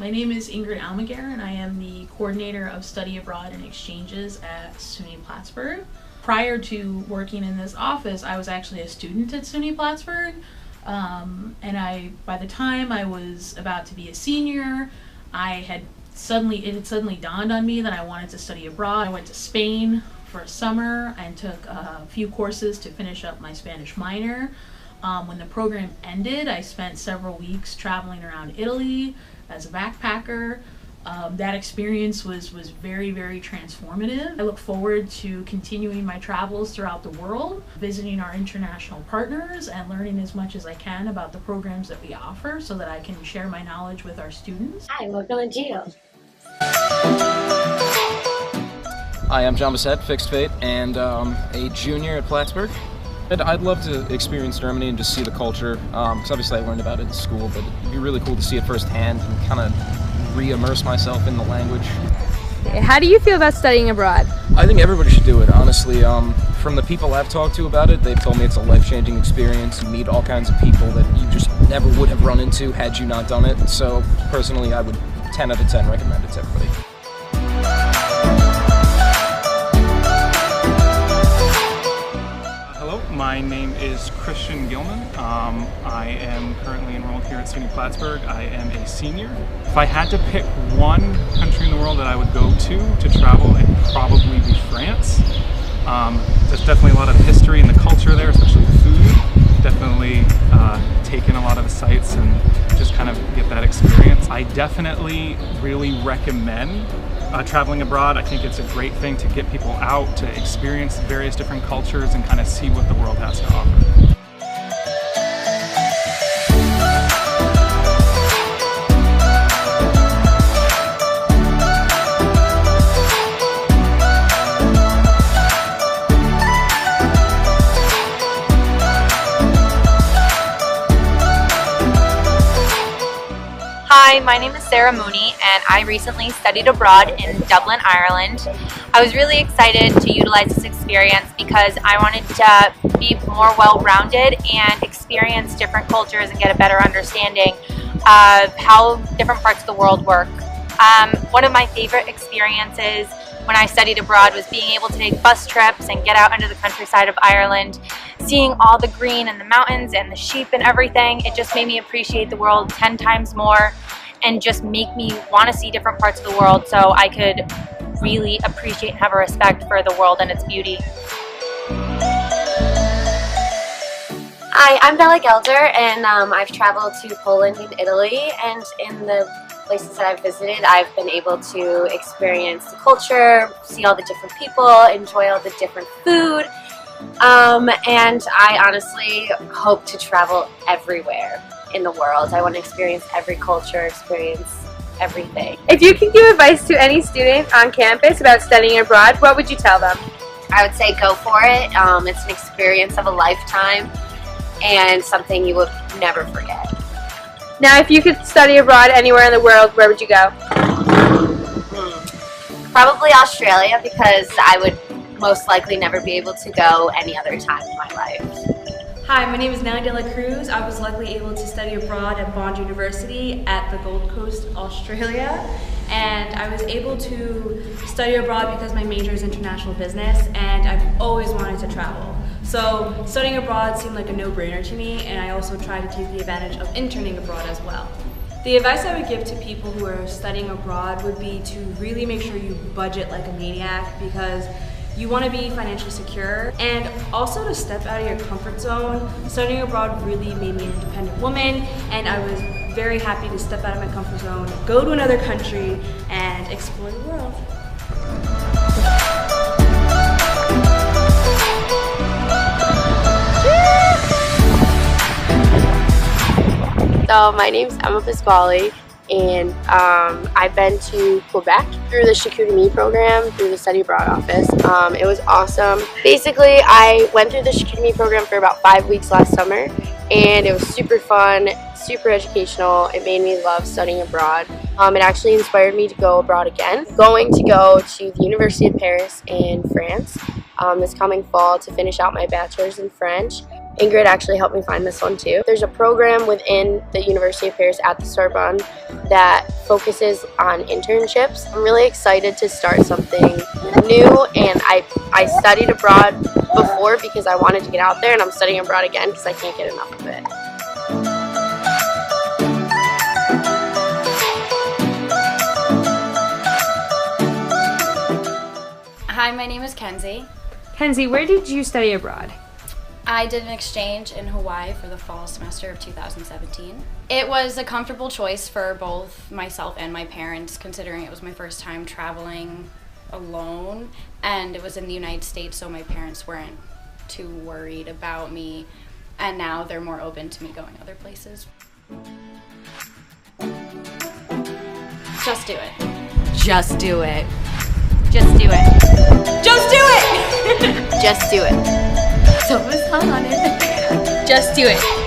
My name is Ingrid Almaguer, and I am the coordinator of study abroad and exchanges at SUNY Plattsburgh. Prior to working in this office, I was actually a student at SUNY Plattsburgh, and by the time I was about to be a senior, it had suddenly dawned on me that I wanted to study abroad. I went to Spain for a summer and took a few courses to finish up my Spanish minor. When the program ended, I spent several weeks traveling around Italy as a backpacker. That experience was very, very transformative. I look forward to continuing my travels throughout the world, visiting our international partners and learning as much as I can about the programs that we offer so that I can share my knowledge with our students. Hi, welcome to GEO. Hi, I'm John Aset, Fixed Fate, and a junior at Plattsburgh. I'd love to experience Germany and just see the culture, because obviously I learned about it in school, but it'd be really cool to see it firsthand and kind of re-immerse myself in the language. How do you feel about studying abroad? I think everybody should do it, honestly. From the people I've talked to about it, they've told me it's a life-changing experience. You meet all kinds of people that you just never would have run into had you not done it. So personally, I would 10 out of 10 recommend it to everybody. My name is Kristian Gilman. I am currently enrolled here at SUNY Plattsburgh. I am a senior. If I had to pick one country in the world that I would go to travel, it'd probably be France. There's definitely a lot of history in the culture there, especially the food. Definitely take in a lot of the sights and just kind of get that experience. I definitely really recommend traveling abroad. I think it's a great thing to get people out, to experience various different cultures and kind of see what the world has to offer. Hi, my name is Mooney, and I recently studied abroad in Dublin, Ireland. I was really excited to utilize this experience because I wanted to be more well-rounded and experience different cultures and get a better understanding of how different parts of the world work. One of my favorite experiences when I studied abroad was being able to take bus trips and get out into the countryside of Ireland, seeing all the green and the mountains and the sheep and everything. It just made me appreciate the world 10 times more and just make me want to see different parts of the world so I could really appreciate and have a respect for the world and its beauty. Hi, I'm Gelder, and I've traveled to Poland and Italy, and in the places that I've visited, I've been able to experience the culture, see all the different people, enjoy all the different food, and I honestly hope to travel everywhere in the world. I want to experience every culture, experience everything. If you could give advice to any student on campus about studying abroad, what would you tell them? I would say go for it. It's an experience of a lifetime and something you will never forget. Now, if you could study abroad anywhere in the world, where would you go? Probably Australia, because I would most likely never be able to go any other time in my life. Hi, my name is NaN De La Cruz. I was luckily able to study abroad at Bond University at the Gold Coast, Australia. And I was able to study abroad because my major is international business and I've always wanted to travel. So studying abroad seemed like a no-brainer to me, and I also tried to take the advantage of interning abroad as well. The advice I would give to people who are studying abroad would be to really make sure you budget like a maniac, because you want to be financially secure, and also to step out of your comfort zone. Studying abroad really made me an independent woman, and I was very happy to step out of my comfort zone, go to another country, and explore the world. So my name's Pasquale, and I've been to Quebec through the Shikudimi program through the study abroad office. It was awesome. Basically, I went through the Shikudimi program for about 5 weeks last summer, and it was super fun, super educational. It made me love studying abroad. It actually inspired me to go abroad again. Going to go to the University of Paris in France this coming fall to finish out my bachelor's in French. Ingrid actually helped me find this one too. There's a program within the University of Paris at the Sorbonne that focuses on internships. I'm really excited to start something new, and I studied abroad before because I wanted to get out there, and I'm studying abroad again because I can't get enough of it. Hi, my name is Kenzie. Kenzie, where did you study abroad? I did an exchange in Hawaii for the fall semester of 2017. It was a comfortable choice for both myself and my parents, considering it was my first time traveling alone, and it was in the United States, so my parents weren't too worried about me, and now they're more open to me going other places. Just do it. Just do it. Just do it. Just do it! Just do it. So was on it. Just do it.